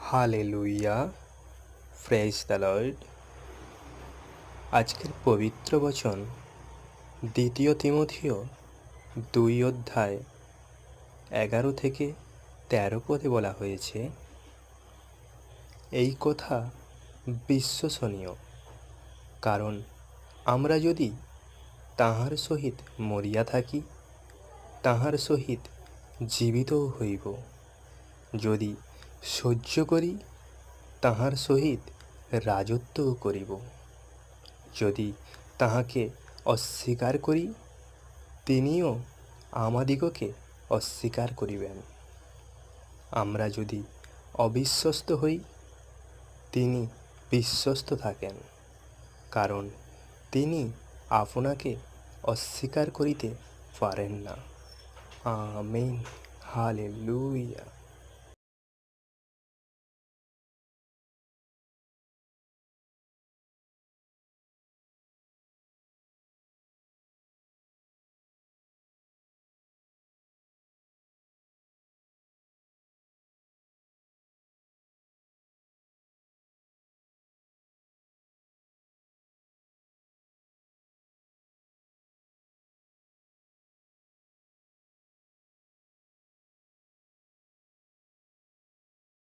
Hallelujah, praise the Lord. আজকের পবিত্র বচন দ্বিতীয় তিমথিয় 2 অধ্যায় 11 থেকে 13 পদে বলা হয়েছে, এই কথা বিশ্বসনীয়, কারণ আমরা যদি তাঁহার সহিত মরিয়া থাকি, তাঁহার সহিত জীবিতও হইব। যদি সহ্য করি, তাঁহার সহিত রাজত্বও করিব। যদি তাঁহাকে অস্বীকার করি, তিনিও আমাদিগকে অস্বীকার করিবেন। আমরা যদি অবিশ্বস্ত হই, তিনি বিশ্বস্ত থাকেন, কারণ তিনি আপনাকে অস্বীকার করিতে পারেন না। আমেন। হালেলুয়া।